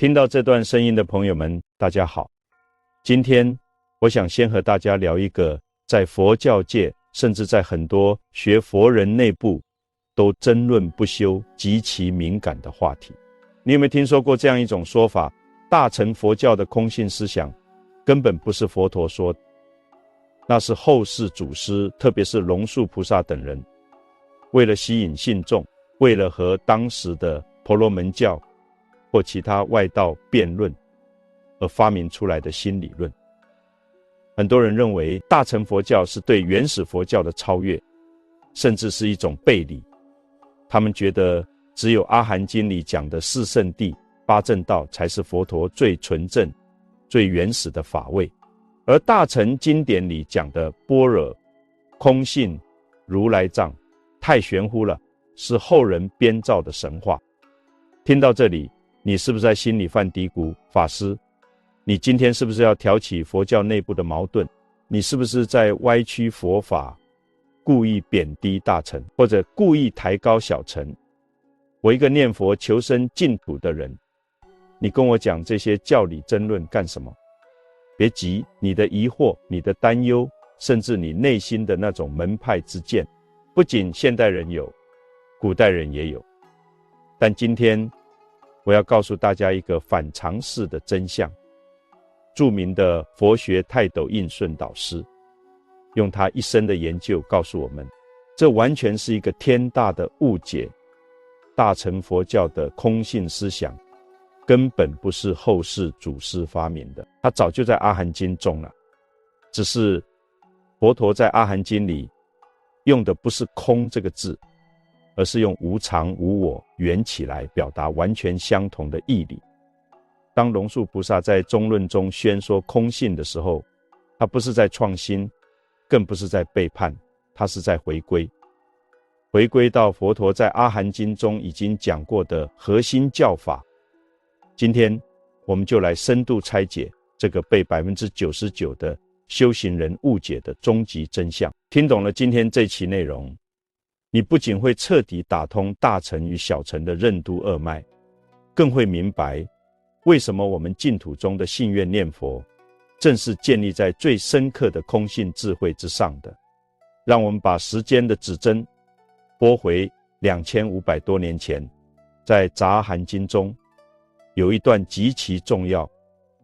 听到这段声音的朋友们，大家好。今天我想先和大家聊一个在佛教界，甚至在很多学佛人内部都争论不休、极其敏感的话题。你有没有听说过这样一种说法？大乘佛教的空性思想根本不是佛陀说的，那是后世祖师，特别是龙树菩萨等人，为了吸引信众，为了和当时的婆罗门教或其他外道辩论而发明出来的新理论。很多人认为大乘佛教是对原始佛教的超越，甚至是一种背离。他们觉得只有阿含经里讲的四圣谛、八正道才是佛陀最纯正、最原始的法位，而大乘经典里讲的般若、空性、如来藏太玄乎了，是后人编造的神话。听到这里，你是不是在心里犯嘀咕？法师，你今天是不是要挑起佛教内部的矛盾？你是不是在歪曲佛法，故意贬低大乘，或者故意抬高小乘？我一个念佛求生净土的人，你跟我讲这些教理争论干什么？别急，你的疑惑、你的担忧，甚至你内心的那种门派之见，不仅现代人有，古代人也有。但今天我要告诉大家一个反常识的真相。著名的佛学泰斗印顺导师用他一生的研究告诉我们，这完全是一个天大的误解。大乘佛教的空性思想根本不是后世祖师发明的，他早就在阿含经中了。只是佛陀在阿含经里用的不是空这个字，而是用无常无我圆起来表达完全相同的义理。当龙树菩萨在中论中宣说空性的时候，他不是在创新，更不是在背叛，他是在回归到佛陀在阿含经中已经讲过的核心教法。今天我们就来深度拆解这个被 99% 的修行人误解的终极真相。听懂了今天这期内容，你不仅会彻底打通大乘与小乘的任督二脉，更会明白为什么我们净土中的信愿念佛正是建立在最深刻的空性智慧之上的。让我们把时间的指针拨回2500多年前，在杂含经中有一段极其重要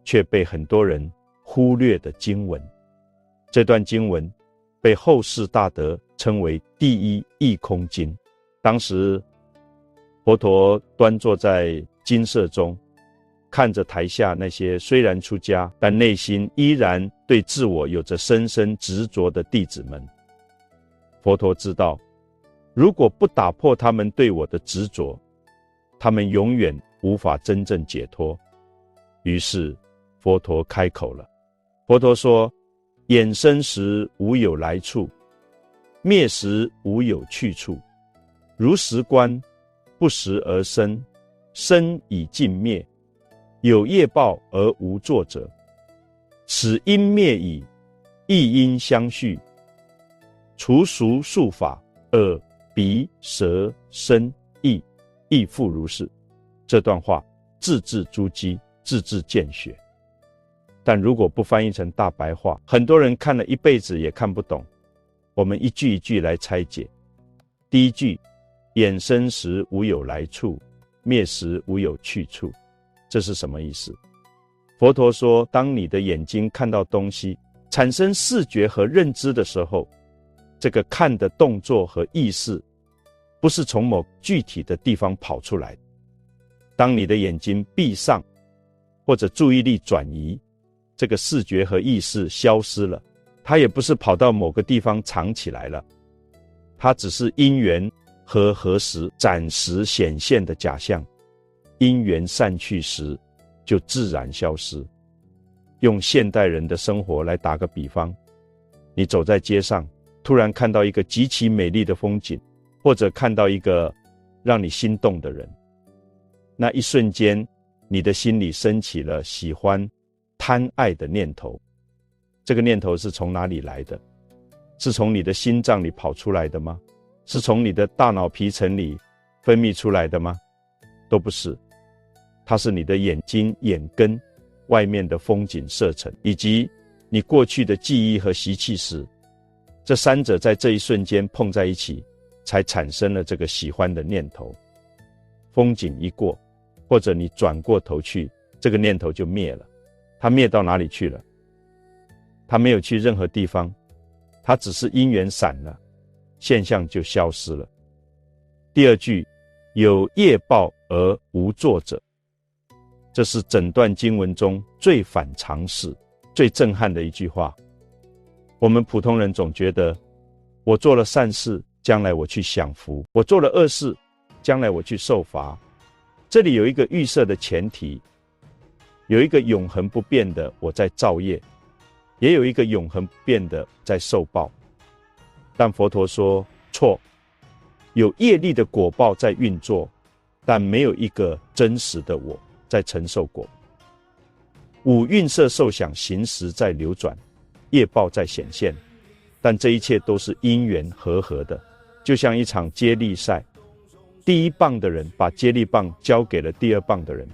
却被很多人忽略的经文。这段经文被后世大德称为第一义空经。当时佛陀端坐在精舍中，看着台下那些虽然出家，但内心依然对自我有着深深执着的弟子们。佛陀知道，如果不打破他们对我的执着，他们永远无法真正解脱。于是佛陀开口了。佛陀说，衍生时无有来处，灭时无有去处，如实观，不时而生，生已尽灭，有业报而无作者，此因灭矣，亦因相续，除俗数法，耳鼻舌身意，亦复如是。这段话字字珠玑，字字见血。但如果不翻译成大白话，很多人看了一辈子也看不懂。我们一句一句来拆解。第一句，衍生时无有来处，灭时无有去处，这是什么意思？佛陀说，当你的眼睛看到东西，产生视觉和认知的时候，这个看的动作和意识不是从某具体的地方跑出来。当你的眼睛闭上，或者注意力转移，这个视觉和意识消失了，它也不是跑到某个地方藏起来了，它只是因缘和合时暂时显现的假象，因缘散去时就自然消失。用现代人的生活来打个比方，你走在街上，突然看到一个极其美丽的风景，或者看到一个让你心动的人，那一瞬间你的心里升起了喜欢、贪爱的念头。这个念头是从哪里来的？是从你的心脏里跑出来的吗？是从你的大脑皮层里分泌出来的吗？都不是。它是你的眼睛、眼根外面的风景色尘，以及你过去的记忆和习气时，这三者在这一瞬间碰在一起，才产生了这个喜欢的念头。风景一过，或者你转过头去，这个念头就灭了。它灭到哪里去了？它没有去任何地方，它只是因缘散了，现象就消失了。第二句，有业报而无作者，这是整段经文中最反常识、最震撼的一句话。我们普通人总觉得，我做了善事，将来我去享福；我做了恶事，将来我去受罚。这里有一个预设的前提，有一个永恒不变的我在造业，也有一个永恒不变的在受报。但佛陀说错，有业力的果报在运作，但没有一个真实的我在承受果。五蕴色受想行识在流转，业报在显现，但这一切都是因缘和合的，就像一场接力赛，第一棒的人把接力棒交给了第二棒的人，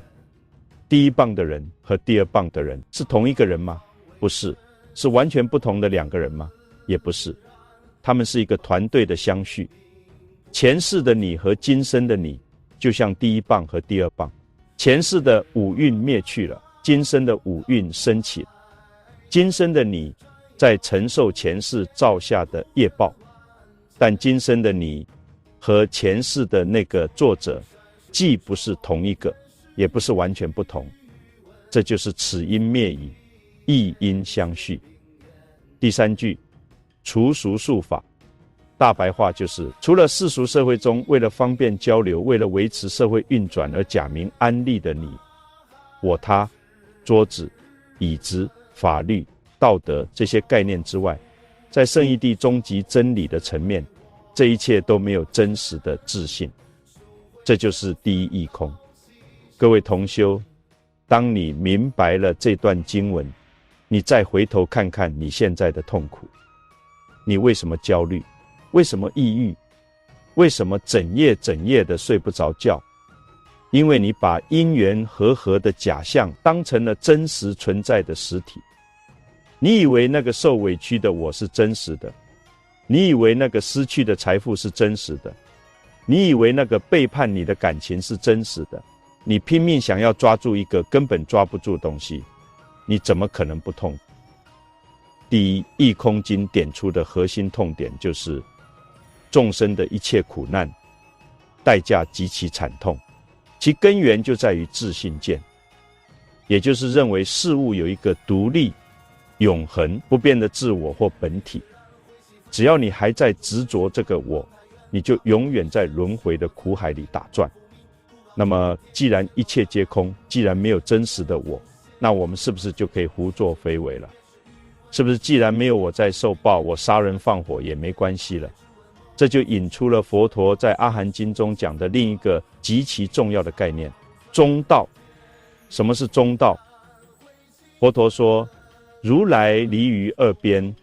第一棒的人和第二棒的人是同一个人吗？不是。是完全不同的两个人吗？也不是。他们是一个团队的相续，前世的你和今生的你就像第一棒和第二棒，前世的五蕴灭去了，今生的五蕴升起了。今生的你在承受前世造下的业报，但今生的你和前世的那个作者既不是同一个，也不是完全不同。这就是此因灭矣，异因相续。第三句，除俗数法，大白话就是除了世俗社会中为了方便交流，为了维持社会运转而假名安立的你、我他、桌子、椅子、法律、道德这些概念之外，在圣义谛终极真理的层面，这一切都没有真实的自信。这就是第一义空。各位同修，当你明白了这段经文，你再回头看看你现在的痛苦，你为什么焦虑？为什么抑郁？为什么整夜的睡不着觉？因为你把因缘和合的假象当成了真实存在的实体。你以为那个受委屈的我是真实的，你以为那个失去的财富是真实的，你以为那个背叛你的感情是真实的，你拼命想要抓住一个根本抓不住的东西，你怎么可能不痛？第一，义空经点出的核心痛点就是众生的一切苦难代价极其惨痛，其根源就在于自信见，也就是认为事物有一个独立、永恒、不变的自我或本体。只要你还在执着这个我，你就永远在轮回的苦海里打转。那么既然一切皆空，既然没有真实的我，那我们是不是就可以胡作非为了？是不是既然没有我在受报，我杀人放火也没关系了？这就引出了佛陀在阿含经中讲的另一个极其重要的概念，中道。什么是中道？佛陀说，如来离于二边，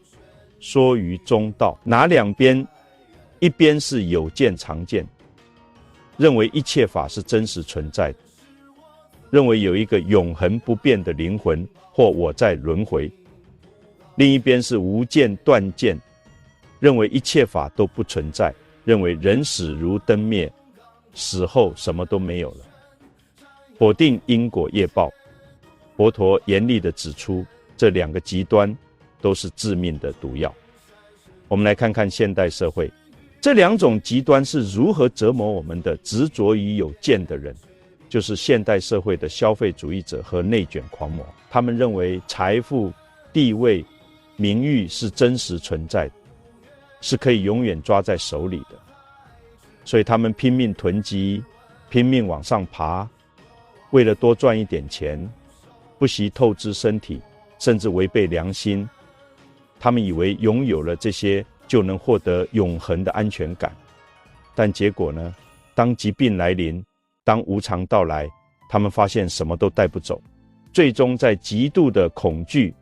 说于中道。哪两边？一边是有见常见，认为一切法是真实存在的，认为有一个永恒不变的灵魂或我在轮回。另一边是无见断见，认为一切法都不存在，认为人死如灯灭，死后什么都没有了，否定因果业报。佛陀严厉地指出，这两个极端都是致命的毒药。我们来看看现代社会，这两种极端是如何折磨我们的执着于有见的人，就是现代社会的消费主义者和内卷狂魔。他们认为财富、地位、名誉是真实存在的，是可以永远抓在手里的，所以他们拼命囤积，拼命往上爬，为了多赚一点钱，不惜透支身体，甚至违背良心。他们以为拥有了这些就能获得永恒的安全感，但结果呢？当疾病来临，当无常到来，他们发现什么都带不走，最终在极度的恐惧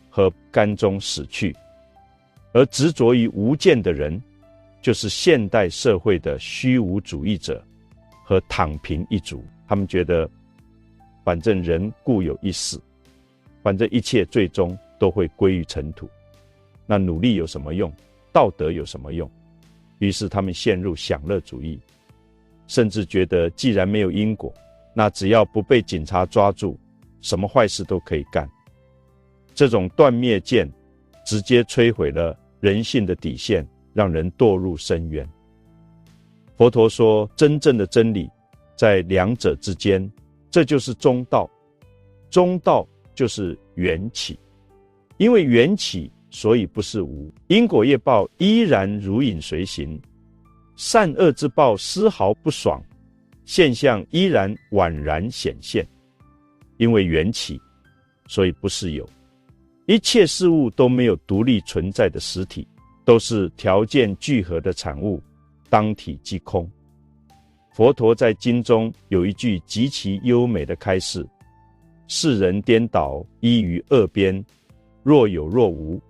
和干中死去。而执着于无见的人，就是现代社会的虚无主义者和躺平一族。他们觉得反正人固有一死，反正一切最终都会归于尘土。那努力有什么用？道德有什么用？于是他们陷入享乐主义，甚至觉得既然没有因果，那只要不被警察抓住，什么坏事都可以干。这种断灭见直接摧毁了人性的底线，让人堕入深渊。佛陀说，真正的真理在两者之间，这就是中道。中道就是缘起，因为缘起，所以不是无。因果业报依然如影随形，善恶之报丝毫不爽，现象依然宛然显现。因为缘起，所以不是有。一切事物都没有独立存在的实体，都是条件聚合的产物，当体即空。佛陀在经中有一句极其优美的开示：世人颠倒，依于二边，若有若无。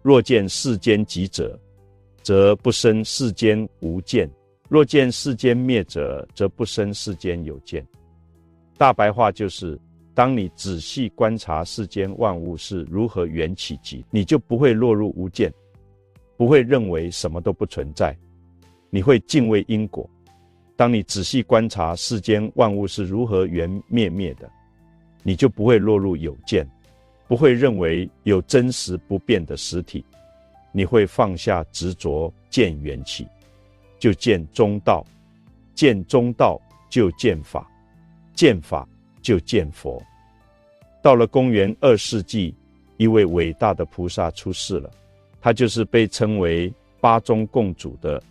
若见世间极者，则不生世间无见；若见世间灭者，则不生世间有见。大白话就是，当你仔细观察世间万物是如何缘起极，你就不会落入无见，不会认为什么都不存在，你会敬畏因果。当你仔细观察世间万物是如何缘灭的，你就不会落入有见，不会认为有真实不变的实体，你会放下执着，见缘起，就见中道，见中道就见法，见法就见佛。到了公元2世纪，一位伟大的菩萨出世了，他就是被称为八宗共主的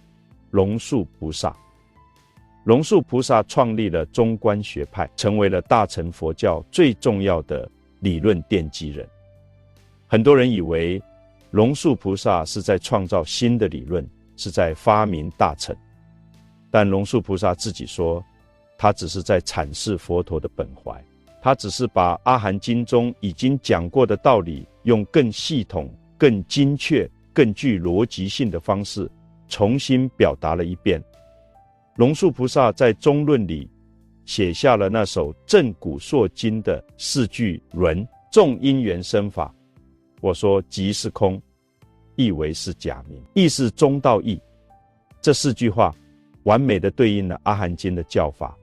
龙树菩萨。龙树菩萨创立了中观学派，成为了大乘佛教最重要的理论奠基人。很多人以为龙树菩萨是在创造新的理论，是在发明大乘，但龙树菩萨自己说，他只是在阐释佛陀的本怀，他只是把阿含经中已经讲过的道理，用更系统、更精确、更具逻辑性的方式重新表达了一遍。龙树菩萨在中论里写下了那首震古烁今的4句轮：众因缘生法，我说即是空，意为是假名，亦是中道义。这4句话完美的对应了阿含经的教法。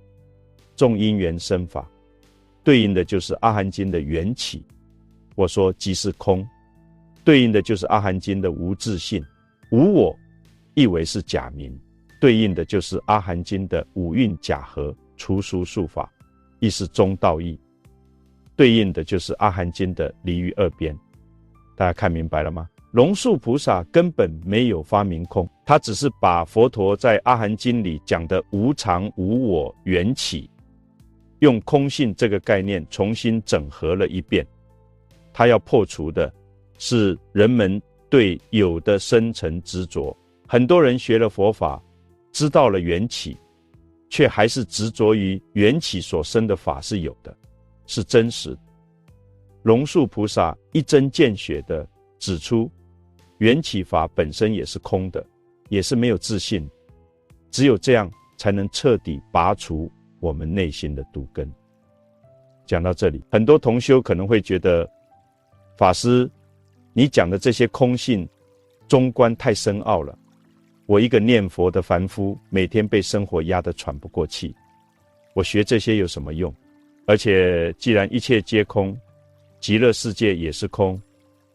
众因缘生法对应的就是阿含经的缘起，我说即是空对应的就是阿含经的无自性。无我意为是假名，对应的就是阿含经的五蕴假合除俗数法，亦是中道义，对应的就是阿含经的离于二边。大家看明白了吗？龙树菩萨根本没有发明空，他只是把佛陀在阿含经里讲的无常无我缘起，用空性这个概念重新整合了一遍。他要破除的是人们对有的深层执着。很多人学了佛法，知道了缘起，却还是执着于缘起所生的法是有的，是真实的。龙树菩萨一针见血地指出，缘起法本身也是空的，也是没有自信，只有这样才能彻底拔除我们内心的毒根。讲到这里，很多同修可能会觉得，法师，你讲的这些空性中观太深奥了，我一个念佛的凡夫，每天被生活压得喘不过气，我学这些有什么用？而且既然一切皆空，极乐世界也是空，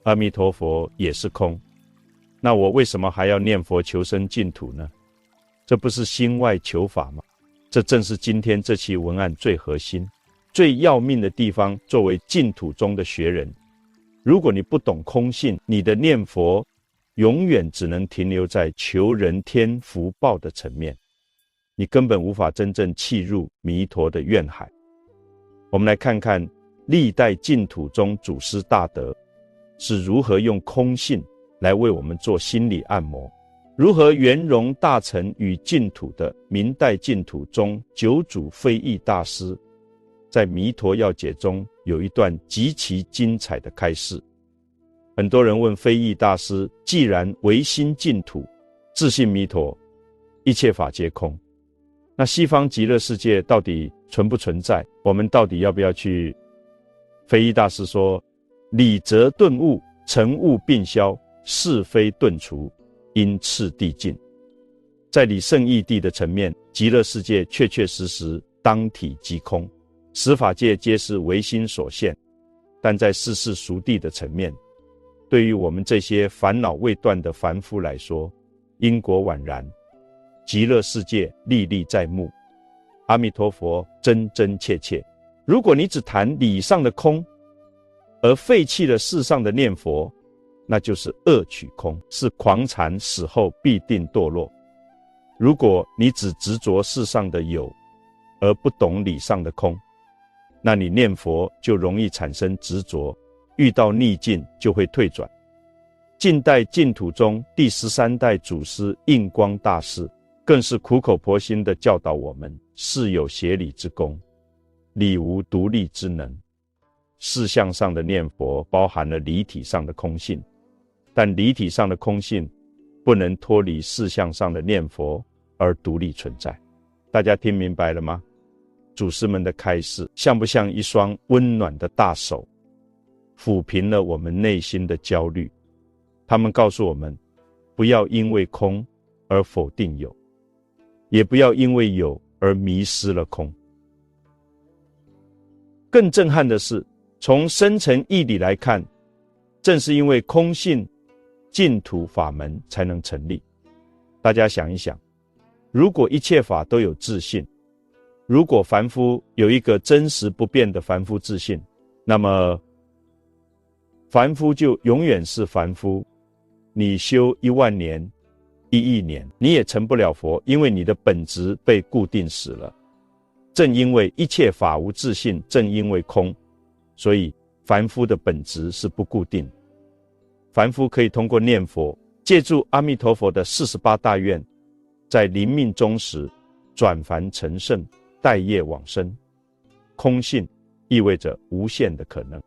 阿弥陀佛也是空，那我为什么还要念佛求生净土呢？这不是心外求法吗？这正是今天这期文案最核心、最要命的地方。作为净土中的学人，如果你不懂空性，你的念佛永远只能停留在求人天福报的层面，你根本无法真正契入弥陀的愿海。我们来看看历代净土中祖师大德是如何用空性来为我们做心理按摩，如何圆融大乘与净土的。明代净土中九祖非义大师在《弥陀要解》中有一段极其精彩的开示。很多人问非义大师，既然唯心净土，自信弥陀，一切法皆空，那西方极乐世界到底存不存在？我们到底要不要去？非一大师说，理则顿悟，尘雾并消，是非顿除，因次第尽。在理圣义谛的层面，极乐世界确确实实当体即空，十法界皆是唯心所现。但在世事俗谛的层面，对于我们这些烦恼未断的凡夫来说，因果宛然，极乐世界历历在目，阿弥陀佛真真切切。如果你只谈理上的空，而废弃了世上的念佛，那就是恶取空，是狂禅死后必定堕落。如果你只执着世上的有，而不懂理上的空，那你念佛就容易产生执着，遇到逆境就会退转。近代净土中第13代祖师印光大师更是苦口婆心地教导我们，事有协理之功，理无独立之能。事相上的念佛包含了理体上的空性，但理体上的空性不能脱离事相上的念佛而独立存在。大家听明白了吗？祖师们的开示像不像一双温暖的大手，抚平了我们内心的焦虑？他们告诉我们，不要因为空而否定有，也不要因为有而迷失了空。更震撼的是，从深层义理来看，正是因为空性，净土法门才能成立。大家想一想，如果一切法都有自性，如果凡夫有一个真实不变的凡夫自性，那么凡夫就永远是凡夫。你修10000年、1亿年，你也成不了佛，因为你的本质被固定死了。正因为一切法无自性，正因为空，所以凡夫的本质是不固定。凡夫可以通过念佛，借助阿弥陀佛的48大愿，在临命终时转凡成圣，待业往生。空性意味着无限的可能，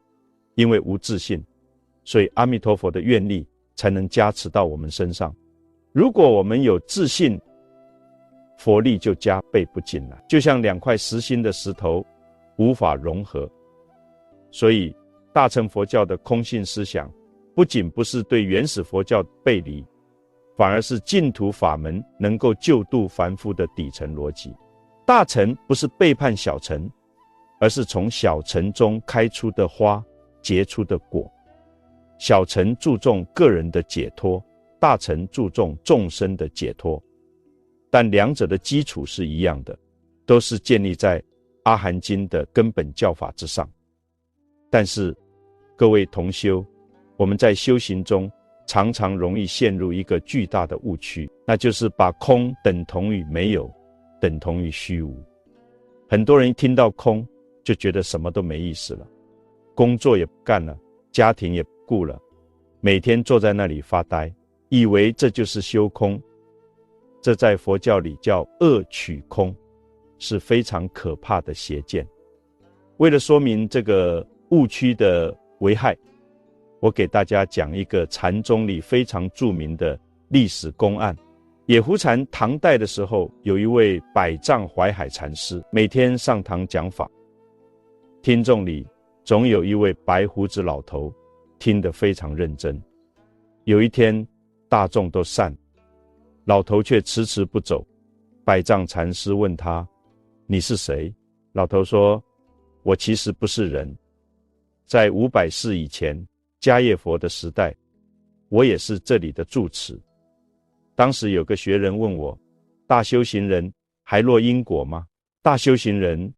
因为无自性，所以阿弥陀佛的愿力才能加持到我们身上。如果我们有自信，佛力就加倍不进来，就像2块实心的石头无法融合。所以大乘佛教的空性思想不仅不是对原始佛教背离，反而是净土法门能够救度凡夫的底层逻辑。大乘不是背叛小乘，而是从小乘中开出的花结出的果。小乘注重个人的解脱，大乘注重众生的解脱，但两者的基础是一样的，都是建立在阿含经的根本教法之上。但是各位同修，我们在修行中常常容易陷入一个巨大的误区，那就是把空等同于没有，等同于虚无。很多人一听到空就觉得什么都没意思了，工作也不干了，家庭也不顾了，每天坐在那里发呆，以为这就是修空。这在佛教里叫恶取空，是非常可怕的邪见。为了说明这个误区的危害，我给大家讲一个禅宗里非常著名的历史公案。野狐禅唐代的时候，有一位百丈怀海禅师，每天上堂讲法，听众里总有一位白胡子老头，听得非常认真。有一天大众都散，老头却迟迟不走。百丈禅师问他，你是谁？老头说，我其实不是人，在500世以前迦叶佛的时代，我也是这里的住持。当时有个学人问我，大修行人还落因果吗？大修行人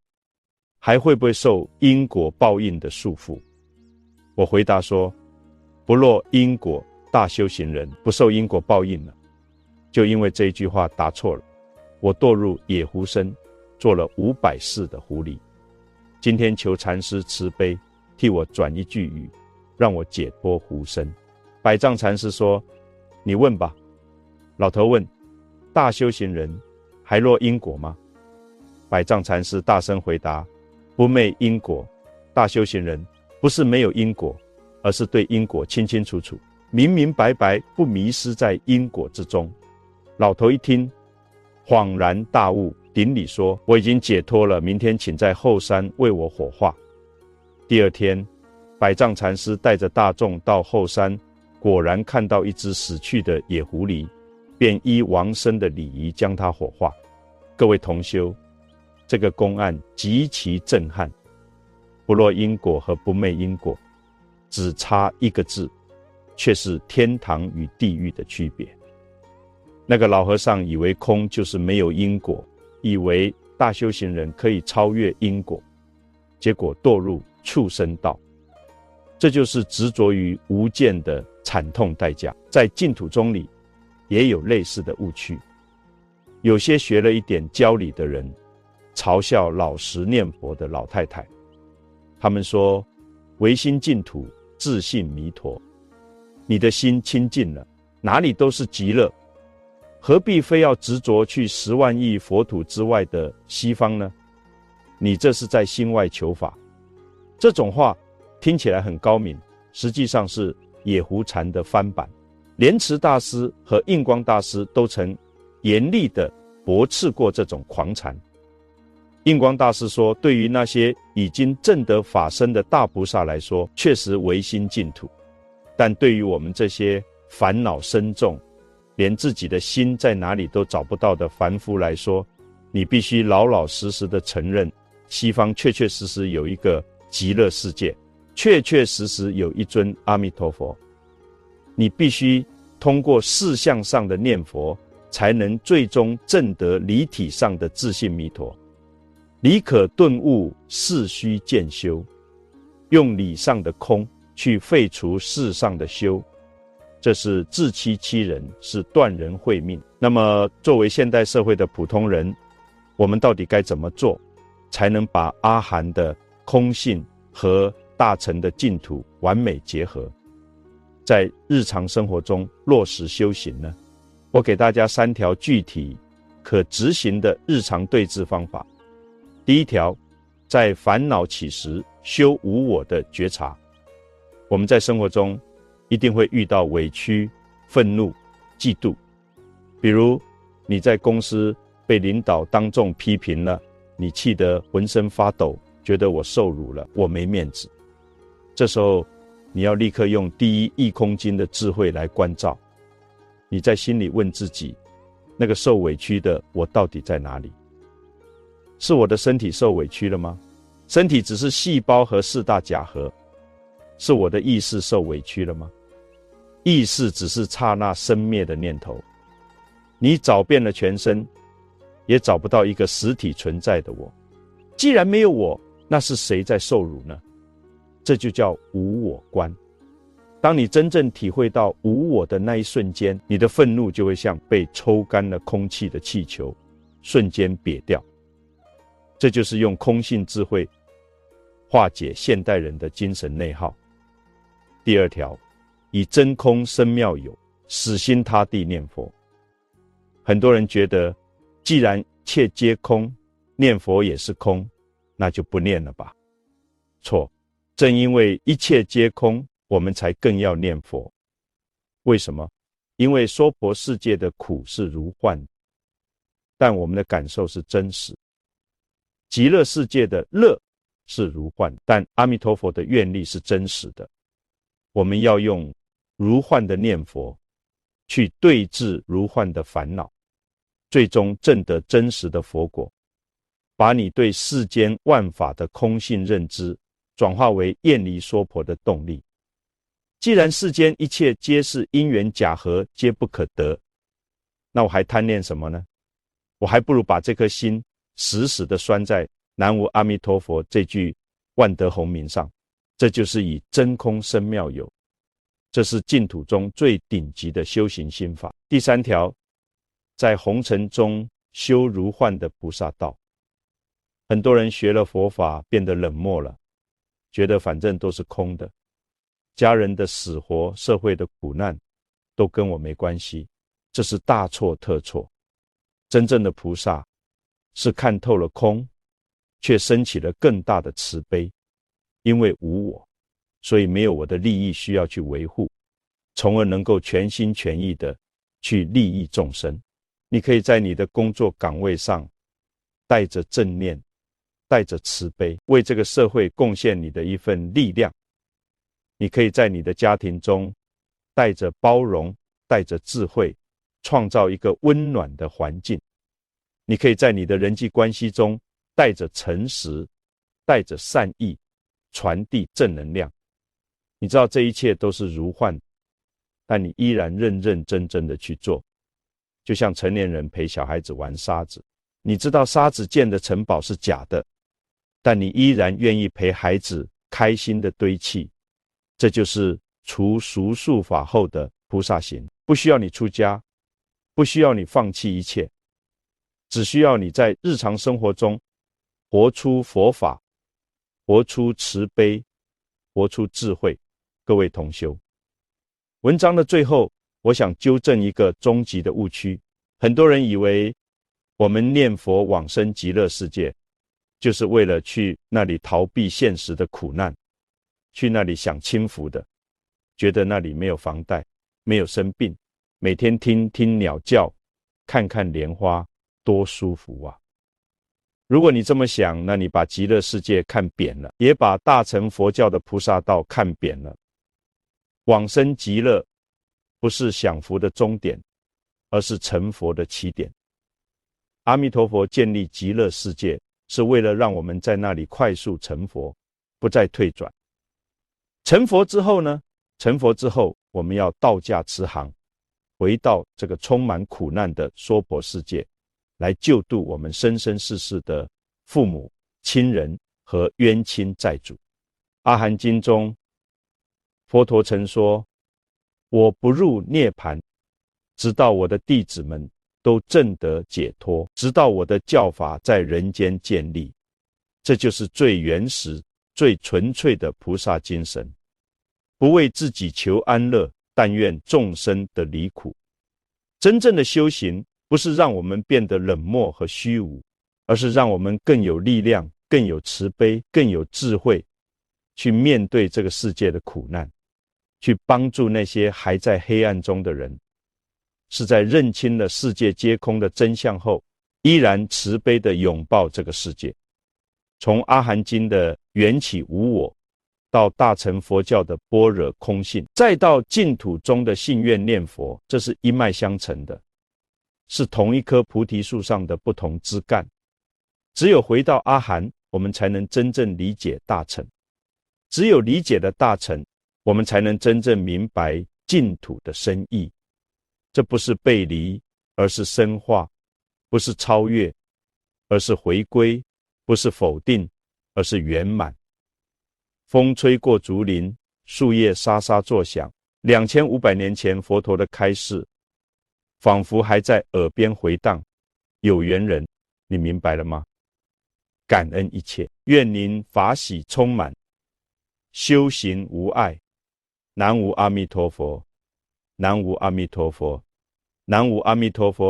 还会不会受因果报应的束缚？我回答说，不落因果，大修行人不受因果报应了。就因为这一句话答错了，我堕入野狐身，做了500世的狐狸。今天求禅师慈悲，替我转一句语，让我解脱狐身。百丈禅师说，你问吧。老头问，大修行人还落因果吗？百丈禅师大声回答，不昧因果，大修行人不是没有因果，而是对因果清清楚楚，明明白白，不迷失在因果之中。老头一听，恍然大悟，顶礼说，我已经解脱了，明天请在后山为我火化。第二天，百丈禅师带着大众到后山，果然看到一只死去的野狐狸，便依王僧的礼仪将它火化。各位同修，这个公案极其震撼，不落因果和不昧因果只差一个字，却是天堂与地狱的区别。那个老和尚以为空就是没有因果，以为大修行人可以超越因果，结果堕入畜生道。这就是执着于无间的惨痛代价。在净土宗里也有类似的误区，有些学了一点教理的人嘲笑老实念佛的老太太，他们说唯心净土，自信弥陀，你的心清净了，哪里都是极乐，何必非要执着去10万亿佛土之外的西方呢？你这是在心外求法。这种话听起来很高明，实际上是野狐禅的翻版。莲池大师和印光大师都曾严厉地驳斥过这种狂禅。印光大师说，对于那些已经证得法身的大菩萨来说，确实唯心净土，但对于我们这些烦恼深重，连自己的心在哪里都找不到的凡夫来说，你必须老老实实地承认，西方确确实实有一个极乐世界，确确实实有一尊阿弥陀佛。你必须通过事相上的念佛，才能最终证得离体上的自性弥陀。理可顿悟，事须渐修，用理上的空去废除事上的修，这是自欺欺人，是断人慧命。那么作为现代社会的普通人，我们到底该怎么做，才能把阿含的空性和大乘的净土完美结合，在日常生活中落实修行呢？我给大家3条具体可执行的日常对治方法。第一条，在烦恼起时修无我的觉察。我们在生活中一定会遇到委屈、愤怒、嫉妒。比如你在公司被领导当众批评了，你气得浑身发抖，觉得我受辱了，我没面子。这时候你要立刻用第一义空经的智慧来关照。你在心里问自己，那个受委屈的我到底在哪里？是我的身体受委屈了吗？身体只是细胞和4大假合。是我的意识受委屈了吗？意识只是刹那生灭的念头。你找遍了全身，也找不到一个实体存在的我。既然没有我，那是谁在受辱呢？这就叫无我观。当你真正体会到无我的那一瞬间，你的愤怒就会像被抽干了空气的气球，瞬间瘪掉。这就是用空性智慧化解现代人的精神内耗。第2条，以真空生妙有，死心塌地念佛。很多人觉得，既然一切皆空，念佛也是空，那就不念了吧。错，正因为一切皆空，我们才更要念佛。为什么？因为娑婆世界的苦是如幻，但我们的感受是真实。极乐世界的乐是如幻，但阿弥陀佛的愿力是真实的。我们要用如幻的念佛去对治如幻的烦恼，最终证得真实的佛果，把你对世间万法的空性认知转化为厌离娑婆的动力。既然世间一切皆是因缘假合，皆不可得，那我还贪恋什么呢？我还不如把这颗心死死地拴在南无阿弥陀佛这句万德洪名上。这就是以真空生妙有，这是净土中最顶级的修行心法。第3条，在红尘中修如幻的菩萨道。很多人学了佛法变得冷漠了，觉得反正都是空的，家人的死活、社会的苦难都跟我没关系，这是大错特错。真正的菩萨是看透了空，却升起了更大的慈悲。因为无我，所以没有我的利益需要去维护，从而能够全心全意的去利益众生。你可以在你的工作岗位上带着正念，带着慈悲，为这个社会贡献你的一份力量。你可以在你的家庭中带着包容，带着智慧，创造一个温暖的环境。你可以在你的人际关系中带着诚实，带着善意，传递正能量。你知道这一切都是如幻，但你依然认认真真的去做。就像成年人陪小孩子玩沙子，你知道沙子建的城堡是假的，但你依然愿意陪孩子开心的堆砌。这就是除俗数法后的菩萨行。不需要你出家，不需要你放弃一切，只需要你在日常生活中活出佛法，活出慈悲，活出智慧。各位同修，文章的最后，我想纠正一个终极的误区。很多人以为我们念佛往生极乐世界，就是为了去那里逃避现实的苦难，去那里享清福的，觉得那里没有房贷，没有生病，每天听听鸟叫，看看莲花，多舒服啊！如果你这么想，那你把极乐世界看扁了，也把大乘佛教的菩萨道看扁了。往生极乐不是享福的终点，而是成佛的起点。阿弥陀佛建立极乐世界，是为了让我们在那里快速成佛，不再退转。成佛之后呢？成佛之后，我们要倒驾慈航，回到这个充满苦难的娑婆世界，来救度我们生生世世的父母、亲人和冤亲债主。阿含经中，佛陀曾说：我不入涅槃，直到我的弟子们都证得解脱，直到我的教法在人间建立。这就是最原始、最纯粹的菩萨精神。不为自己求安乐，但愿众生得离苦。真正的修行不是让我们变得冷漠和虚无，而是让我们更有力量，更有慈悲，更有智慧，去面对这个世界的苦难，去帮助那些还在黑暗中的人，是在认清了世界皆空的真相后，依然慈悲地拥抱这个世界。从阿含经的缘起无我，到大乘佛教的般若空性，再到净土中的信愿念佛，这是一脉相承的，是同一棵菩提树上的不同枝干。只有回到阿含，我们才能真正理解大乘。只有理解了大乘，我们才能真正明白净土的深意。这不是背离，而是深化；不是超越，而是回归；不是否定，而是圆满。风吹过竹林，树叶沙沙作响，2500年前佛陀的开示，仿佛还在耳边回荡。有缘人，你明白了吗？感恩一切，愿您法喜充满，修行无碍。南无阿弥陀佛，南无阿弥陀佛，南无阿弥陀佛。